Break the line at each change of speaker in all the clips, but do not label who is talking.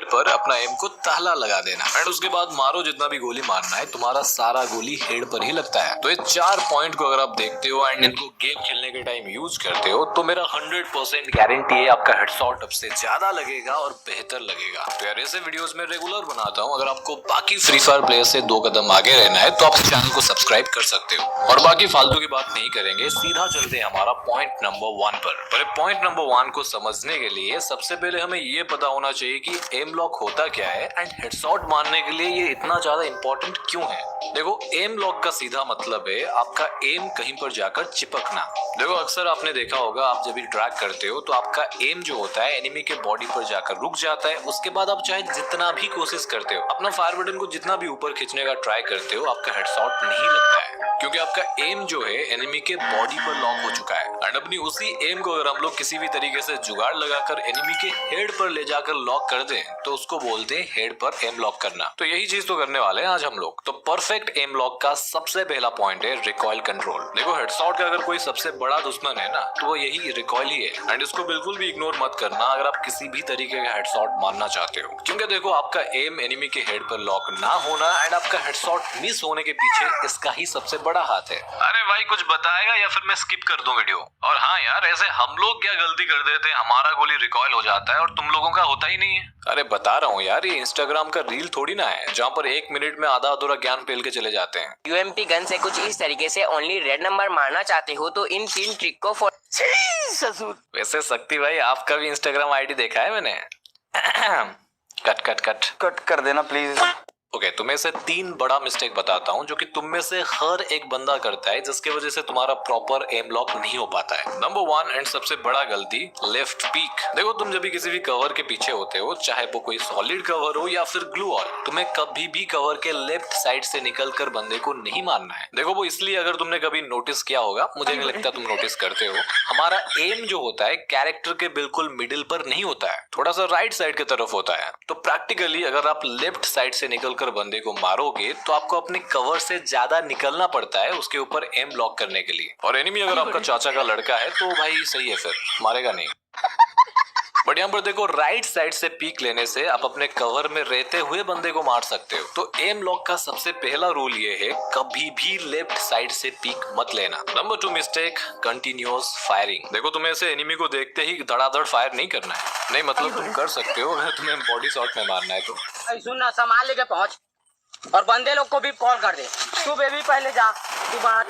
पर अपना एम को ताला लगा देना एंड उसके बाद मारो जितना भी गोली मारना है, तुम्हारा सारा गोली हेड पर ही लगता है। तो ये 4 पॉइंट को अगर आप देखते हो एंड इनको गेम खेलने के टाइम यूज करते हो तो मेरा 100% गारंटी है आपका हेडशॉट अब से ज्यादा लगेगा और बेहतर लगेगा। तो यार ऐसे वीडियोस में रेगुलर बनाता हूँ। अगर आपको बाकी फ्री फायर प्लेयर से 2 कदम आगे रहना है तो आप इस चैनल को सब्सक्राइब कर सकते हो। और बाकी फालतू की बात नहीं करेंगे, सीधा चलते हैं हमारा पॉइंट नंबर 1 पर। पॉइंट नंबर 1 को समझने के लिए सबसे पहले हमें ये पता होना चाहिए कि एम लॉक होता क्या है एंड हेडशॉट मारने के लिए ये इतना ज्यादा इंपॉर्टेंट क्यों है। देखो, एम लॉक का सीधा मतलब है आपका एम कहीं पर जाकर चिपकना। देखो, अक्सर आपने देखा होगा आप जब भी ड्रैग करते हो तो आपका एम जो होता है एनिमी के बॉडी पर जाकर रुक जाता है। उसके बाद आप चाहे जितना भी कोशिश करते हो, अपना फायर बटन को जितना भी ऊपर खींचने का ट्राई करते हो, आपका हेडशॉट नहीं लगता है क्योंकि आपका एम जो है एनिमी के बॉडी पर लॉक हो चुका है। एंड अपनी उसी एम को अगर हम लोग किसी भी तरीके से जुगाड़ लगाकर एनिमी के हेड पर ले जाकर लॉक कर दें तो उसको बोलते हैं हेड पर एम लॉक करना। तो यही चीज तो करने वाले हैं आज हम लोग। तो परफेक्ट एम लॉक का सबसे पहला पॉइंट है रिकॉइल कंट्रोल। देखो, हेडशॉट का अगर कोई सबसे बड़ा दुश्मन है ना तो वो यही रिकॉइल ही है एंड इसको बिल्कुल भी इग्नोर मत करना अगर आप किसी भी तरीके का हेडशॉट मारना चाहते हो। क्योंकि देखो, आपका एम एनिमी के हेड पर लॉक ना होना एंड आपका हेडशॉट मिस होने के पीछे इसका ही सबसे बड़ा हाथ है। अरे भाई, कुछ बताएगा या फिर मैं स्किप कर दूं वीडियो? और हाँ यार, ऐसे हम लोग क्या गलती कर देते हैं, हमारा गोली रिकॉइल हो जाता है और तुम लोगों का होता ही नहीं है। अरे बता रहा हूँ यार, ये इंस्टाग्राम का रील थोड़ी ना है जहाँ पर 1 मिनट में आधा अधूरा ज्ञान पेल के चले जाते हैं।
यूएमपी गन से कुछ इस तरीके से ओनली रेड नंबर मारना चाहते हो तो इन 3 ट्रिक को ससुर।
वैसे शक्ति भाई, आपका भी इंस्टाग्राम आईडी देखा है मैंने। कट कर देना प्लीज। ओके, तुम्हें से 3 बड़ा मिस्टेक बताता हूँ जो कि तुम में से हर एक बंदा करता है, जिसके वजह से तुम्हारा प्रॉपर एम लॉक नहीं हो पाता है। नंबर 1 एंड सबसे बड़ा गलती, लेफ्ट पीक। देखो, तुम जब भी किसी भी कवर के पीछे होते हो, चाहे वो कोई सॉलिड कवर हो या फिर ग्लू वॉल, तुम्हें कभी भी कवर के लेफ्ट साइड से निकलकर बंदे को नहीं मारना है। देखो, वो इसलिए, अगर तुमने कभी नोटिस किया होगा, मुझे नहीं लगता तुम नोटिस करते हो, हमारा एम जो होता है कैरेक्टर के बिल्कुल मिडिल पर नहीं होता है, थोड़ा सा राइट साइड की तरफ होता है। तो प्रैक्टिकली अगर आप लेफ्ट साइड से निकल कर बंदे को मारोगे तो आपको अपने कवर से ज्यादा निकलना पड़ता है उसके ऊपर एम लॉक करने के लिए। और एनिमी अगर आपका चाचा का लड़का है तो भाई सही है, फिर मारेगा नहीं। बट यहाँ पर देखो, राइट साइड से पीक लेने से आप अपने कवर में रहते हुए बंदे को मार सकते हो। तो एम लॉक का सबसे पहला रूल ये है, कभी भी लेफ्ट साइड से पीक मत लेना। Number 2 mistake, continuous firing. देखो, तुम्हें ऐसे एनिमी को देखते ही धड़ाधड़ फायर नहीं करना है। नहीं मतलब तुम कर सकते हो अगर तुम्हें बॉडी शॉट में मारना है तो।
सुन ना, सामान लेके पहुंच और बंदे लोग को भी कॉल कर दे। तू बेबी पहले जा, तू बाहर।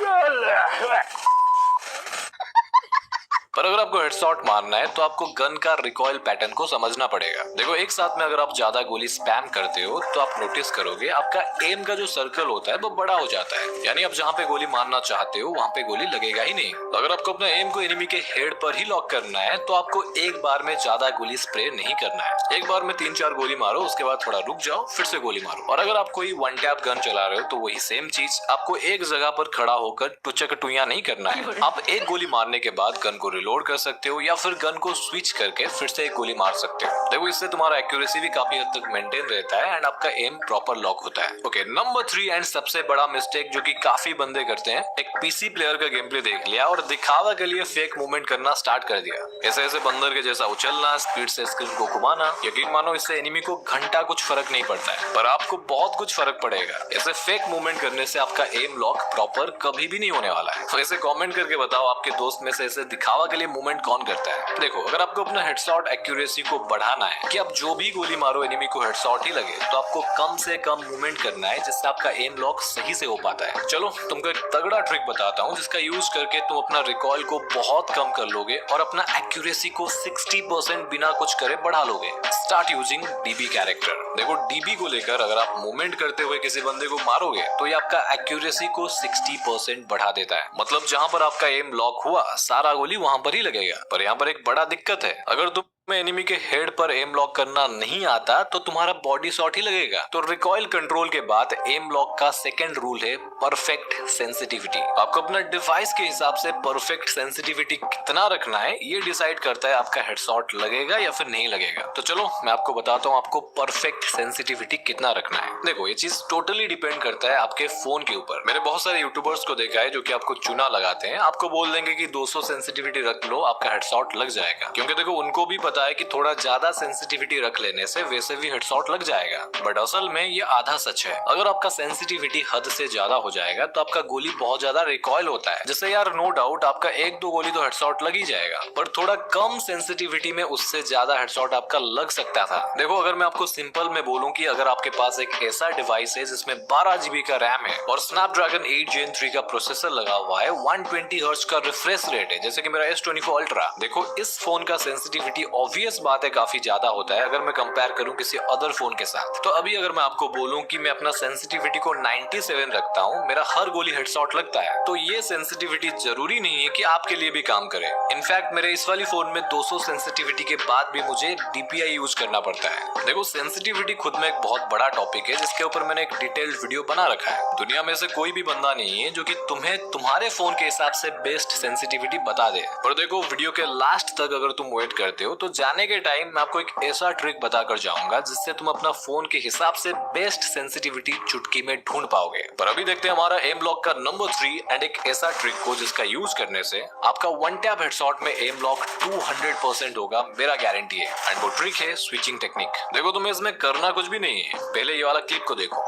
पर अगर आपको हेडशॉट मारना है तो आपको गन का रिकॉइल पैटर्न को समझना पड़ेगा। देखो, एक साथ में अगर आप ज्यादा गोली स्पैम करते हो तो आप नोटिस करोगे आपका एम का जो सर्कल होता है वो बड़ा हो जाता है, यानी आप जहाँ पे गोली मारना चाहते हो वहाँ पे गोली लगेगा ही नहीं। तो अगर आपको अपना एम को एनिमी के हेड पर ही लॉक करना है तो आपको एक बार में ज्यादा गोली स्प्रे नहीं करना है। एक बार में 3-4 गोली मारो, उसके बाद थोड़ा रुक जाओ, फिर से गोली मारो। और अगर आप कोई 1 टैप गन चला रहे हो तो वही सेम चीज, आपको एक जगह पर खड़ा होकर टुचकटुइयां नहीं करना है। आप एक गोली मारने के बाद गन को रिलोड कर सकते हो या फिर गन को स्विच करके फिर से एक गोली मार सकते हो। देखो, इससे तुम्हारा एक्यूरेसी भी काफी हद तक मेंटेन रहता है एंड आपका एम प्रॉपर लॉक होता है। ओके, नंबर 3 एंड सबसे बड़ा मिस्टेक जो कि काफी बंदे करते हैं, एक पीसी प्लेयर का गेम प्ले देख लिया और दिखावा के लिए फेक मूवमेंट करना स्टार्ट कर दिया। ऐसे ऐसे बंदर के जैसा उछलना, स्पीड से स्क्रीन को घुमाना। यकीन मानो, इससे एनिमी को घंटा कुछ फर्क नहीं पड़ता है, पर आपको बहुत कुछ फर्क पड़ेगा। ऐसे फेक मूवमेंट करने से आपका एम लॉक प्रॉपर कभी भी नहीं होने वाला है। तो ऐसे कमेंट करके बताओ, आपके दोस्त में से ऐसे दिखावा के लिए मूवमेंट कौन करता है? देखो, अगर आपको अपना हेडशॉट एक्यूरेसी को बढ़ाना है कि आप जो भी गोली मारो एनिमी को हेडशॉट ही लगे, तो आपको कम से कम मूवमेंट करना है जिससे आपका एम लॉक सही से हो पाता है। चलो, तुमको एक तगड़ा ट्रिक बताता हूँ जिसका यूज करके तुम अपना रिकॉइल को बहुत कम कर लोगे और अपना एक्यूरेसी को 60% बिना कुछ करे बढ़ा लोगे। Start using dB character. देखो, डीबी को लेकर अगर आप मूवमेंट करते हुए किसी बंदे को मारोगे तो ये आपका एक्यूरेसी को 60% बढ़ा देता है। मतलब जहाँ पर आपका एम लॉक हुआ, सारा गोली वहां पर ही लगेगा। पर यहाँ पर एक बड़ा दिक्कत है, अगर तुम एनिमी के हेड पर एम लॉक करना नहीं आता तो तुम्हारा बॉडी शॉट ही लगेगा। तो रिकॉइल कंट्रोल के बाद एम लॉक का सेकंड रूल है परफेक्ट सेंसिटिविटी। आपको अपना डिवाइस के हिसाब से परफेक्ट सेंसिटिविटी कितना रखना है ये डिसाइड करता है आपका हेडशॉट लगेगा या फिर नहीं लगेगा। तो चलो मैं आपको बताता हूँ आपको परफेक्ट सेंसिटिविटी कितना रखना है। देखो, ये चीज टोटली डिपेंड करता है आपके फोन के ऊपर। मैंने बहुत सारे यूट्यूबर्स को देखा है जो कि आपको चुना लगाते हैं, आपको बोल देंगे कि 200 सेंसिटिविटी रख लो, आपका हेडशॉट लग जाएगा। क्योंकि देखो, उनको भी पता होता है कि थोड़ा ज्यादा सेंसिटिविटी रख लेने से वैसे भी हेडशॉट लग जाएगा, बट असल में ये आधा सच है। अगर आपका सेंसिटिविटी हद से ज्यादा हो जाएगा तो आपका गोली बहुत ज्यादा रिकॉइल होता है, जिससे यार नो डाउट आपका 1-2 गोली तो हेडशॉट लग ही जाएगा, पर थोड़ा कम सेंसिटिविटी में उससे ज्यादा हेडशॉट आपका लग सकता था। देखो, अगर मैं आपको सिंपल में बोलूं कि अगर आपके पास एक ऐसा डिवाइस है जिसमें 12 GB का रैम है और स्नैपड्रैगन 8 Gen 3 का प्रोसेसर लगा हुआ है, 120 हर्ट्ज का रिफ्रेश रेट है जैसे कि मेरा S24 अल्ट्रा, देखो इस फोन का सेंसिटिविटी ऑब्वियस बात है काफी ज्यादा होता है अगर मैं कंपेयर करूं किसी अदर फोन के साथ। तो अभी अगर मैं आपको बोलूं कि मैं अपना सेंसिटिविटी को 97 रखता हूं, मेरा हर गोली हेडशॉट लगता है, तो ये सेंसिटिविटी जरूरी नहीं है कि आपके लिए भी काम करे। इनफैक्ट मेरे इस वाली फोन में 200 सेंसिटिविटी के बाद भी मुझे DPI यूज करना पड़ता है। देखो, सेंसिटिविटी खुद में एक बहुत बड़ा टॉपिक है जिसके ऊपर मैंने एक डिटेल्ड वीडियो बना रखा है। दुनिया में से कोई भी बंदा नहीं है जो कि तुम्हें तुम्हारे फोन के हिसाब से बेस्ट सेंसिटिविटी बता दे। पर देखो, वीडियो के लास्ट तक अगर तुम वेट करते हो तो जाने के टाइम मैं आपको एक ऐसा ट्रिक बताकर जाऊंगा जिससे तुम अपना फोन के हिसाब से बेस्ट सेंसिटिविटी चुटकी में ढूंढ पाओगे। पर अभी देखते हैं हमारा एम लॉक का नंबर 3 एंड एक ऐसा ट्रिक को जिसका यूज करने से आपका वन टैप हेडशॉट में एम लॉक 200% होगा, मेरा गारंटी है। एंड वो ट्रिक है स्विचिंग टेक्निक। देखो, तुम्हें इसमें करना कुछ भी नहीं है, पहले ये वाला क्लिप को देखो।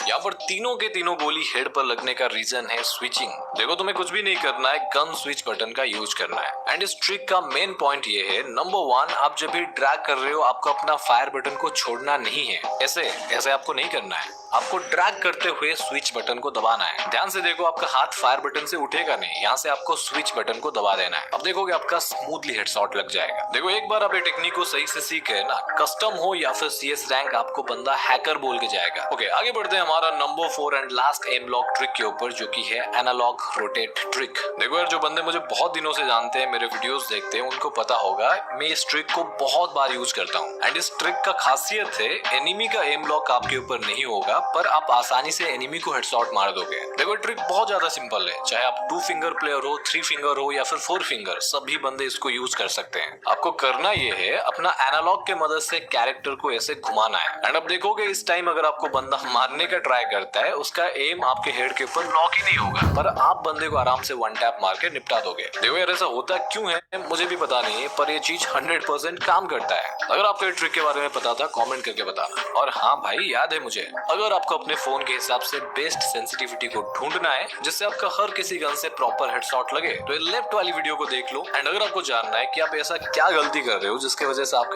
यहाँ पर तीनों के तीनों गोली हेड पर लगने का रीजन है स्विचिंग। देखो, तुम्हें कुछ भी नहीं करना है, गन स्विच बटन का यूज करना है। एंड इस ट्रिक का मेन पॉइंट ये है, नंबर 1, आप जब भी ड्रैग कर रहे हो आपको अपना फायर बटन को छोड़ना नहीं है। ऐसे आपको नहीं करना है, आपको ड्रैग करते हुए स्विच बटन को दबाना है। ध्यान से देखो, आपका हाथ फायर बटन से उठेगा नहीं, यहाँ से आपको स्विच बटन को दबा देना है। अब देखोगे आपका स्मूथली हेडशॉट लग जाएगा। देखो, एक बार आप ये टेक्निक को सही से सीख गए ना, कस्टम हो या फिर CS रैंक, आपको बंदा हैकर बोल के जाएगा। ओके, आगे बढ़ते हैं हमारा number 4 and last M lock trick के ऊपर, जो की है एनालॉग रोटेट ट्रिक। देखो यार, जो बंदे मुझे बहुत दिनों से जानते हैं, मेरे वीडियोस देखते हैं, उनको पता होगा मैं इस ट्रिक को बहुत बार यूज करता हूँ। एंड इस ट्रिक का खासियत है, एनिमी का एम लॉक आपके ऊपर नहीं होगा, पर आप आसानी से एनिमी को हेडशॉट मार दोगे। देखो, ट्रिक बहुत ज्यादा सिंपल है, चाहे आप 2 फिंगर प्लेयर हो, 3 फिंगर हो या फिर 4 फिंगर, सभी बंदे इसको यूज कर सकते हैं। आपको करना ये है, अपना एनालॉग के मदद से कैरेक्टर को ऐसे घुमाना है। एंड अब देखोगे इस टाइम अगर आपको बंदा मारने का ट्राई करता है, उसका एम आपके हेड के ऊपर लॉक ही नहीं होगा, पर आप बंदे को आराम से वन टैप मार के निपटा दोगे। देखो यार, ऐसा होता क्यों है मुझे भी पता नहीं है, पर ये चीज 100% काम करता है। अगर आपको ये ट्रिक के बारे में पता था, कमेंट करके बताना। और हाँ भाई, याद है मुझे, अगर आपको अपने फोन के हिसाब से बेस्ट सेंसिटिविटी को ढूंढना है जिससे आपका हर किसी गन से प्रॉपर हेडशॉट लगे, तो ये लेफ्ट वाली वीडियो को देख लो। एंड अगर आपको जानना है कि आप ऐसा क्या गलती कर रहे हो जिसकी वजह से आपका